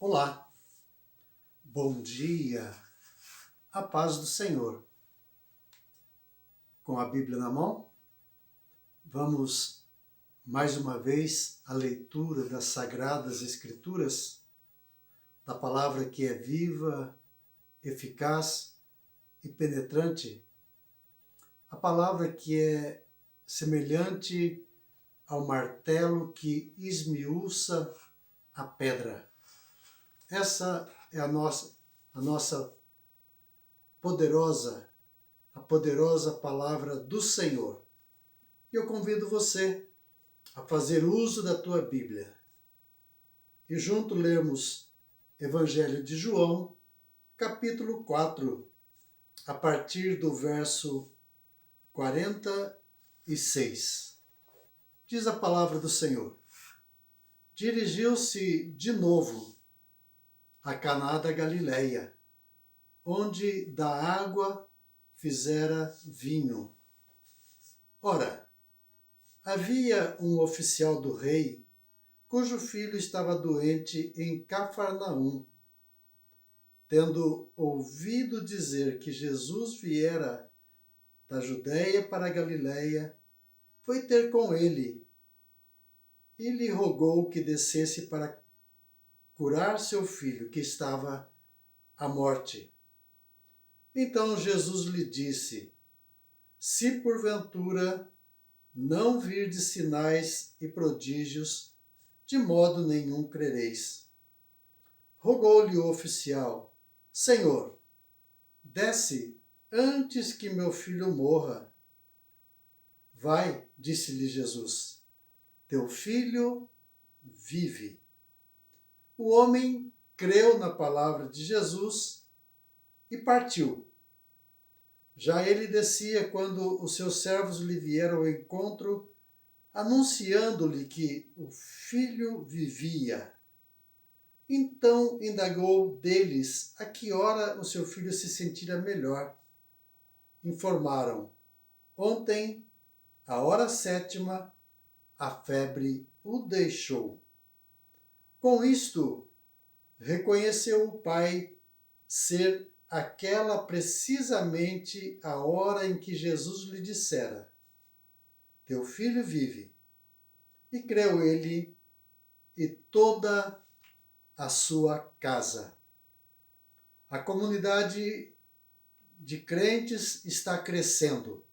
Olá, bom dia, a paz do Senhor. Com a Bíblia na mão, vamos mais uma vez à leitura das Sagradas Escrituras, da palavra que é viva, eficaz e penetrante, a palavra que é semelhante ao martelo que esmiuça a pedra. Essa é a nossa poderosa palavra do Senhor. E eu convido você a fazer uso da tua Bíblia e junto lermos Evangelho de João, capítulo 4, a partir do verso 46. Diz a palavra do Senhor: Dirigiu-se de novo a Caná da Galileia, onde da água fizera vinho. Ora, havia um oficial do rei, cujo filho estava doente em Cafarnaum. Tendo ouvido dizer que Jesus viera da Judeia para a Galileia, foi ter com ele e lhe rogou que descesse para curar seu filho, que estava à morte. Então Jesus lhe disse: Se porventura não virdes sinais e prodígios, de modo nenhum crereis. Rogou-lhe o oficial: Senhor, desce antes que meu filho morra. Vai, disse-lhe Jesus, teu filho vive. O homem creu na palavra de Jesus e partiu. Já ele descia quando os seus servos lhe vieram ao encontro, anunciando-lhe que o filho vivia. Então indagou deles a que hora o seu filho se sentira melhor. Informaram: ontem, à hora 7ª, a febre o deixou. Com isto, reconheceu o pai ser aquela precisamente a hora em que Jesus lhe dissera: teu filho vive. E creu ele e toda a sua casa. A comunidade de crentes está crescendo.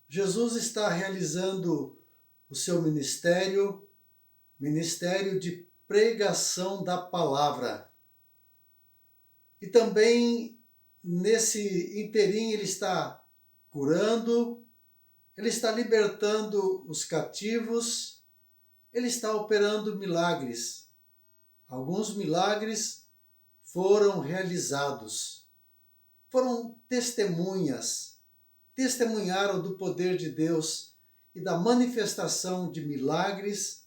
Jesus está realizando o seu ministério de pregação da palavra. E também nesse interim ele está curando, ele está libertando os cativos, ele está operando milagres. Alguns milagres foram realizados. Foram testemunharam do poder de Deus e da manifestação de milagres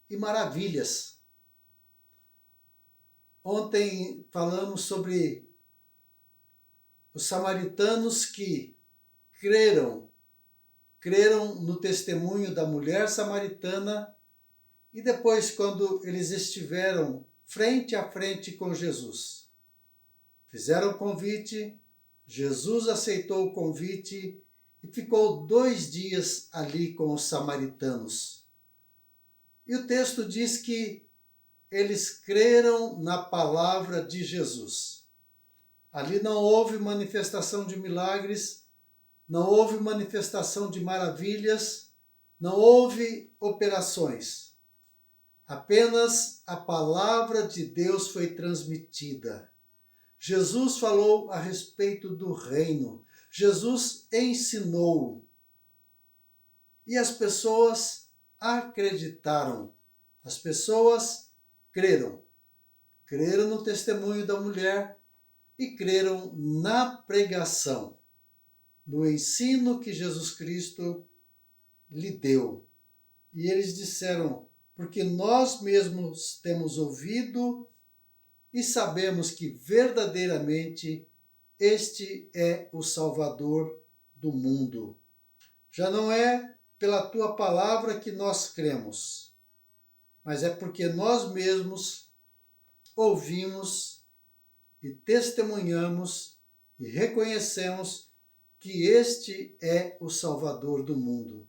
e maravilhas. Ontem falamos sobre os samaritanos que creram no testemunho da mulher samaritana e depois, quando eles estiveram frente a frente com Jesus, fizeram o convite, Jesus aceitou o convite e ficou 2 dias ali com os samaritanos. E o texto diz que eles creram na palavra de Jesus. Ali não houve manifestação de milagres, não houve manifestação de maravilhas, não houve operações. Apenas a palavra de Deus foi transmitida. Jesus falou a respeito do reino. Jesus ensinou. E as pessoas acreditaram. As pessoas creram. Creram no testemunho da mulher e creram na pregação, no ensino que Jesus Cristo lhe deu. E eles disseram: porque nós mesmos temos ouvido e sabemos que verdadeiramente este é o Salvador do mundo. Já não é pela tua palavra que nós cremos, mas é porque nós mesmos ouvimos e testemunhamos e reconhecemos que este é o Salvador do mundo.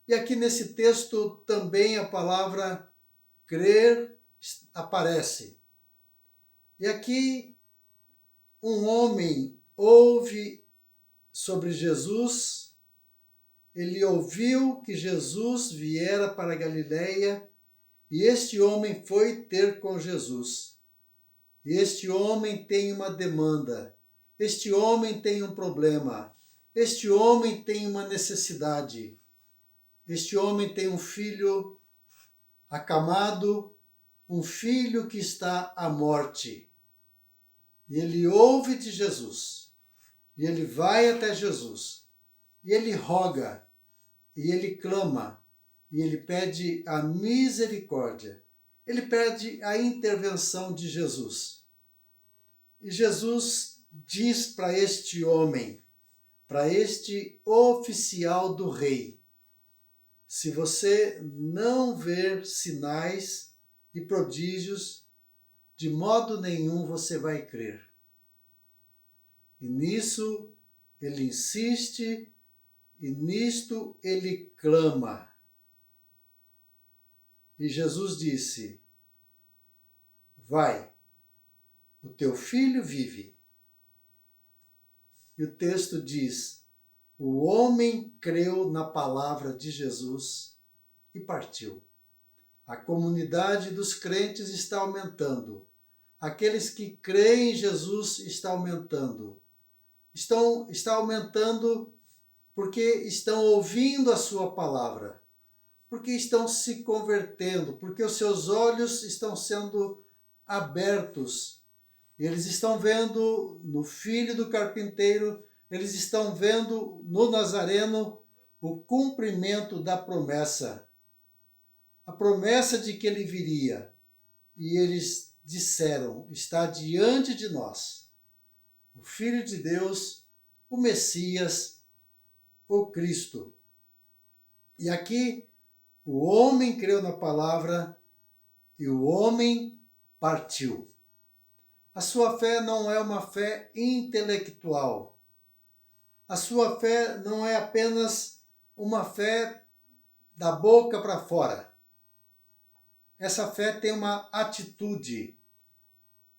E aqui nesse texto também a palavra crer aparece. E aqui um homem ouve sobre Jesus, ele ouviu que Jesus viera para a Galileia e este homem foi ter com Jesus. E este homem tem uma demanda, este homem tem um problema, este homem tem uma necessidade, este homem tem um filho acamado, um filho que está à morte. E ele ouve de Jesus, e ele vai até Jesus, e ele roga, e ele clama, e ele pede a misericórdia, ele pede a intervenção de Jesus. E Jesus diz para este homem, para este oficial do rei: se você não ver sinais e prodígios, de modo nenhum você vai crer. E nisso ele insiste, e nisto ele clama. E Jesus disse: vai, o teu filho vive. E o texto diz: o homem creu na palavra de Jesus e partiu. A comunidade dos crentes está aumentando. Aqueles que creem em Jesus está aumentando. Está aumentando porque estão ouvindo a sua palavra, porque estão se convertendo, porque os seus olhos estão sendo abertos. E eles estão vendo no filho do carpinteiro, eles estão vendo no Nazareno o cumprimento da promessa. A promessa de que ele viria. E eles disseram: está diante de nós o Filho de Deus, o Messias, o Cristo. E aqui o homem creu na palavra e o homem partiu. A sua fé não é uma fé intelectual. A sua fé não é apenas uma fé da boca para fora. Essa fé tem uma atitude.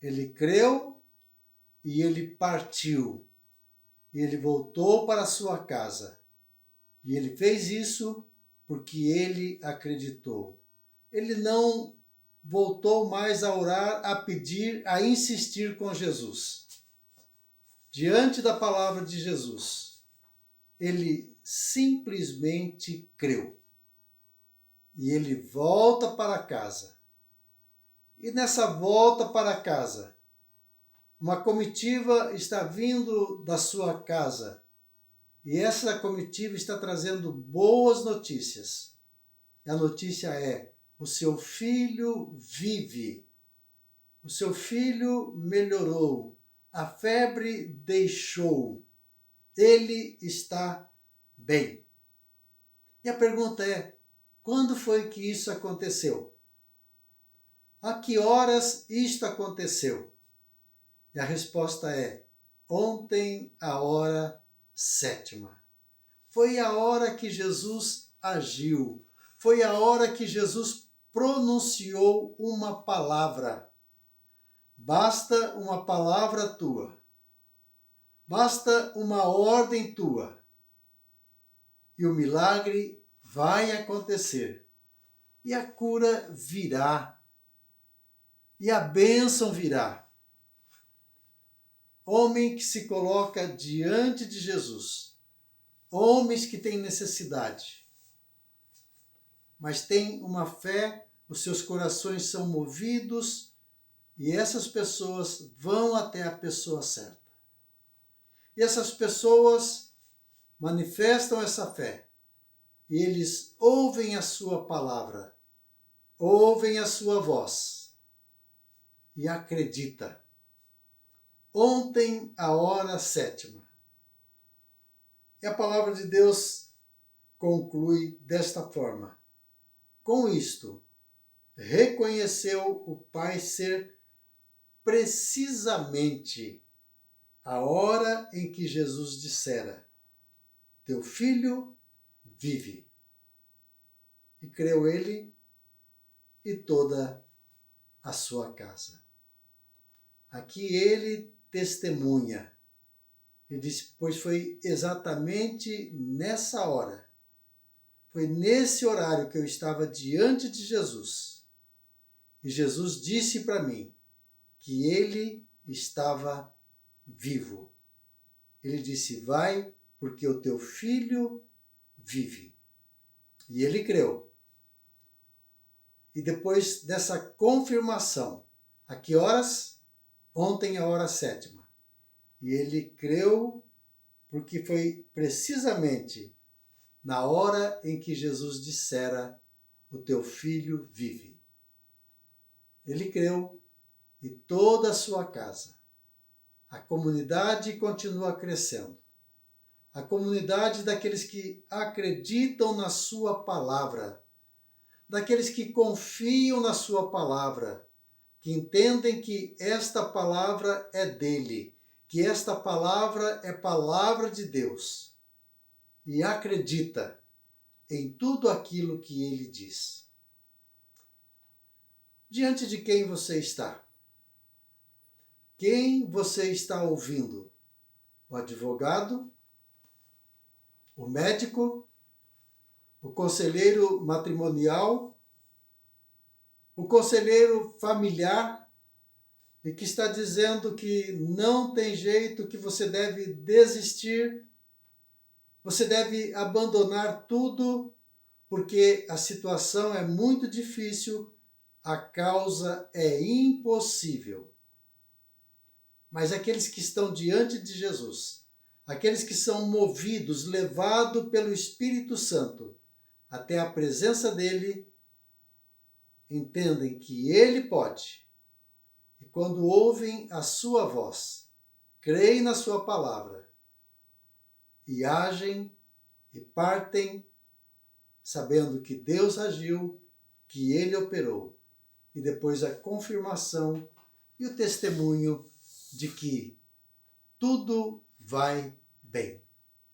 Ele creu e ele partiu. E ele voltou para sua casa. E ele fez isso porque ele acreditou. Ele não voltou mais a orar, a pedir, a insistir com Jesus. Diante da palavra de Jesus, ele simplesmente creu. E ele volta para casa. E nessa volta para casa, uma comitiva está vindo da sua casa. E essa comitiva está trazendo boas notícias. E a notícia é: o seu filho vive. O seu filho melhorou. A febre deixou. Ele está bem. E a pergunta é: quando foi que isso aconteceu? A que horas isto aconteceu? E a resposta é: ontem, a hora 7ª. Foi a hora que Jesus agiu. Foi a hora que Jesus pronunciou uma palavra. Basta uma palavra tua. Basta uma ordem tua. E o milagre vai acontecer. E a cura virá. E a bênção virá. Homem que se coloca diante de Jesus. Homens que têm necessidade. Mas têm uma fé, os seus corações são movidos e essas pessoas vão até a pessoa certa. E essas pessoas manifestam essa fé. E eles ouvem a sua palavra, ouvem a sua voz e acreditam. Ontem, a hora 7ª. E a palavra de Deus conclui desta forma: com isto, reconheceu o Pai ser precisamente a hora em que Jesus dissera: teu filho vive. E creu ele e toda a sua casa. Aqui ele testemunha. Ele disse: pois foi exatamente nessa hora, foi nesse horário que eu estava diante de Jesus. E Jesus disse para mim que ele estava vivo. Ele disse: vai, porque o teu filho vive. E ele creu. E depois dessa confirmação, a que horas? Ontem, a hora 7ª. E ele creu porque foi precisamente na hora em que Jesus dissera: o teu filho vive. Ele creu e toda a sua casa. A comunidade continua crescendo. A comunidade daqueles que acreditam na sua palavra, daqueles que confiam na sua palavra, que entendem que esta palavra é dele, que esta palavra é palavra de Deus, e acredita em tudo aquilo que ele diz. Diante de quem você está? Quem você está ouvindo? O advogado? O médico? O conselheiro matrimonial? O conselheiro familiar? E que está dizendo que não tem jeito, que você deve desistir, você deve abandonar tudo, porque a situação é muito difícil, a causa é impossível. Mas aqueles que estão diante de Jesus, aqueles que são movidos, levados pelo Espírito Santo até a presença dele, entendem que ele pode. E quando ouvem a sua voz, creem na sua palavra e agem e partem, sabendo que Deus agiu, que ele operou. E depois a confirmação e o testemunho de que tudo vai bem,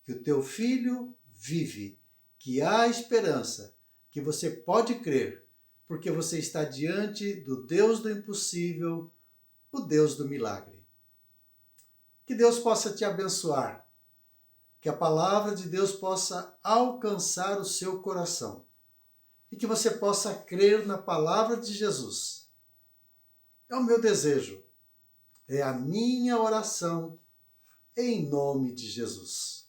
que o teu filho vive, que há esperança, que você pode crer, porque você está diante do Deus do impossível, o Deus do milagre. Que Deus possa te abençoar, que a palavra de Deus possa alcançar o seu coração e que você possa crer na palavra de Jesus. É o meu desejo, é a minha oração, em nome de Jesus.